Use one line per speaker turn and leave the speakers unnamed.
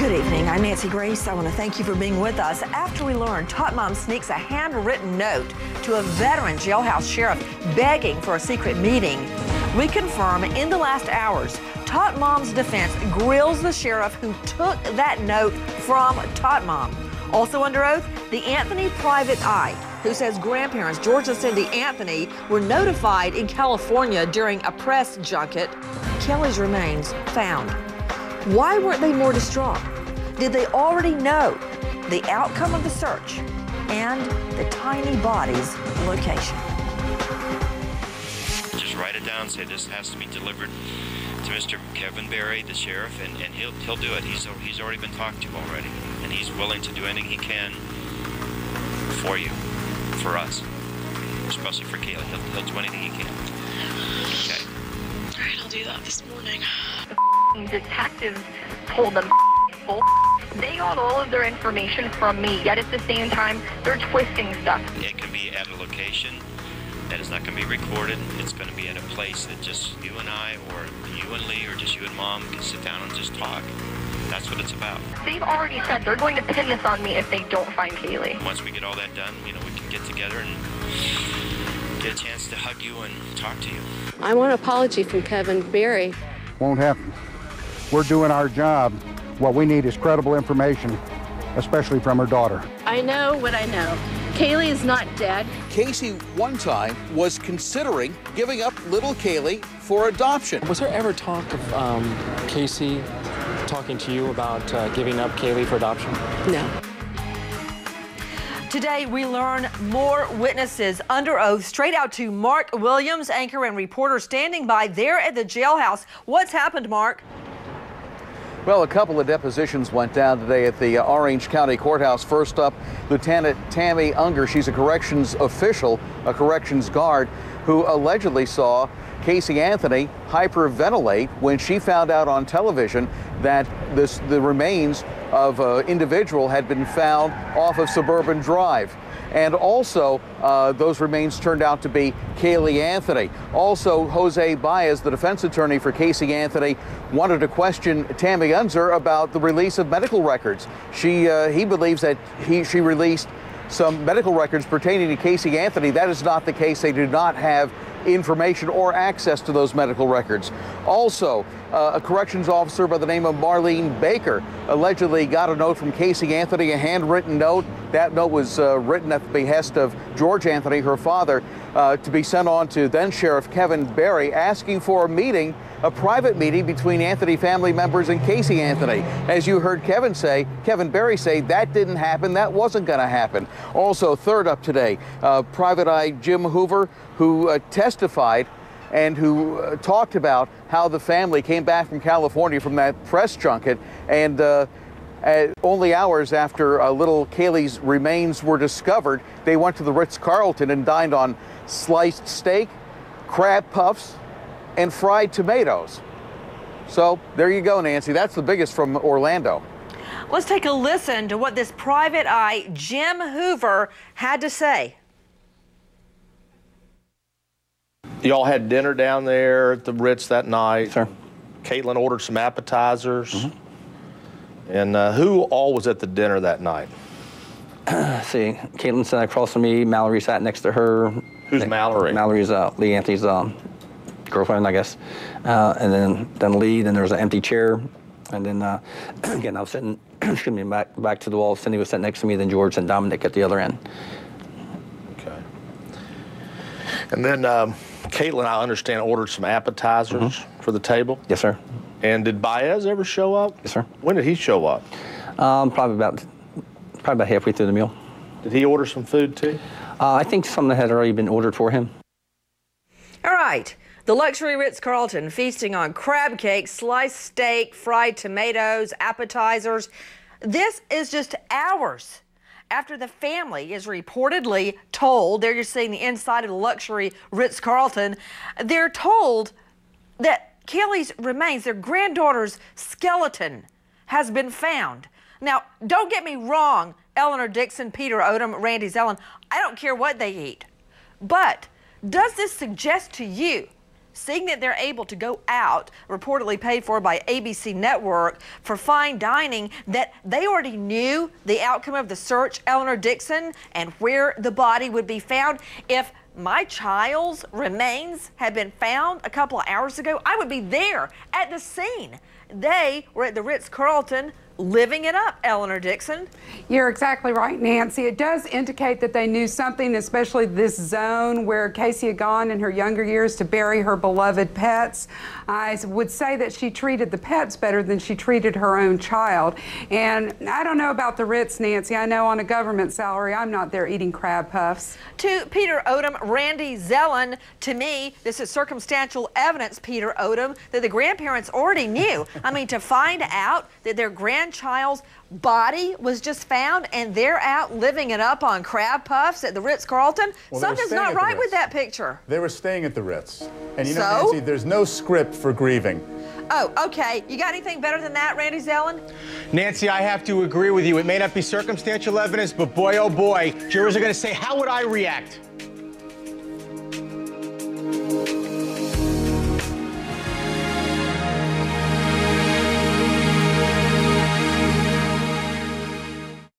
Good evening. I'm Nancy Grace. I want to thank you for being with us. After we learned Tot Mom sneaks a handwritten note to a veteran jailhouse sheriff begging for a secret meeting, we confirm in the last hours, Tot Mom's defense grills the sheriff who took that note from Tot Mom. Also under oath, the Anthony private eye, who says grandparents George and Cindy Anthony were notified in California during a press junket. Caylee's remains found. Why weren't they more distraught? Did they already know the outcome of the search and the tiny body's location?
Just write it down, say this has to be delivered to Mr. Kevin Berry, the sheriff, and he'll do it. He's already been talked to already, and he's willing to do anything he can for you, for us, especially for Caylee. He'll do anything he can. Okay.
All right, I'll do that this morning.
Detectives told them bull. They got all of their information from me, yet at the same time, they're twisting stuff.
It can be at a location that is not going to be recorded. It's going to be at a place that just you and I, or you and Lee, or just you and Mom can sit down and just talk. That's what it's about.
They've already said they're going to pin this on me if they don't find Caylee.
Once we get all that done, we can get together and get a chance to hug you and talk to you.
I want an apology from Kevin Berry.
Won't happen. We're doing our job. What we need is credible information, especially from her daughter.
I know what I know. Caylee is not dead.
Casey, one time, was considering giving up little Caylee for adoption.
Was there ever talk of Casey talking to you about giving up Caylee for adoption?
No.
Today, we learn more witnesses under oath, straight out to Mark Williams, anchor and reporter standing by there at the jailhouse. What's happened, Mark?
Well, a couple of depositions went down today at the Orange County Courthouse. First up, Lieutenant Tammy Unger. She's a corrections official, a corrections guard, who allegedly saw Casey Anthony hyperventilate when she found out on television that the remains of an individual had been found off of Suburban Drive. And also, those remains turned out to be Caylee Anthony. Also, Jose Baez, the defense attorney for Casey Anthony, wanted to question Tammy Unzer about the release of medical records. He believes that she released some medical records pertaining to Casey Anthony. That is not the case. They do not have information or access to those medical records. Also, a corrections officer by the name of Marlene Baker allegedly got a note from Casey Anthony, a handwritten note. That note was written at the behest of George Anthony, her father, to be sent on to then Sheriff Kevin Berry, asking for a meeting, a private meeting between Anthony family members and Casey Anthony. As you heard Kevin Berry say, that didn't happen, that wasn't going to happen. Also, third up today, Private Eye Jim Hoover, who testified and who talked about how the family came back from California from that press junket, and only hours after little Caylee's remains were discovered, they went to the Ritz-Carlton and dined on sliced steak, crab puffs, and fried tomatoes. So there you go, Nancy. That's the biggest from Orlando.
Let's take a listen to what this private eye Jim Hoover had to say.
Y'all had dinner down there at the Ritz that night.
Sure.
Caitlin ordered some appetizers. Mm-hmm. And who all was at the dinner that night?
See, Caitlin sat across from me. Mallory sat next to her.
Who's Mallory?
Mallory's Lee Anthony's girlfriend, I guess. And then Lee. Then there was an empty chair. And then again, I was sitting, excuse me, back to the wall. Cindy was sitting next to me. Then George and Dominic at the other end.
Okay. And then Caitlin, I understand, ordered some appetizers for the table.
Yes, sir.
And did Baez ever show up?
Yes, sir.
When did he show up?
Probably about halfway through the meal.
Did he order some food too?
I think some had already been ordered for him.
All right. The luxury Ritz-Carlton feasting on crab cake, sliced steak, fried tomatoes, appetizers. This is just hours after the family is reportedly told, there you're seeing the inside of the luxury Ritz-Carlton, they're told that Caylee's remains, their granddaughter's skeleton, has been found. Now, don't get me wrong, Eleanor Dixon, Peter Odom, Randy Zellin, I don't care what they eat. But does this suggest to you seeing that they're able to go out, reportedly paid for by ABC Network, for fine dining, that they already knew the outcome of the search, Eleanor Dixon, and where the body would be found. If my child's remains had been found a couple of hours ago, I would be there at the scene. They were at the Ritz-Carlton living it up, Eleanor Dixon.
You're exactly right, Nancy. It does indicate that they knew something, especially this zone where Caylee had gone in her younger years to bury her beloved pets. I would say that she treated the pets better than she treated her own child. And I don't know about the Ritz, Nancy. I know on a government salary, I'm not there eating crab puffs.
To Peter Odom, Randy Zellen, to me, this is circumstantial evidence, Peter Odom, that the grandparents already knew. I mean, to find out that their grandchild's body was just found and they're out living it up on crab puffs at the Ritz-Carlton, something's not right with that picture.
They were staying at the Ritz. And you know,
So?
Nancy, there's no script for grieving.
Oh, okay. You got anything better than that, Randy Zellen?
Nancy, I have to agree with you. It may not be circumstantial evidence, but boy, oh boy, jurors are going to say, how would I react?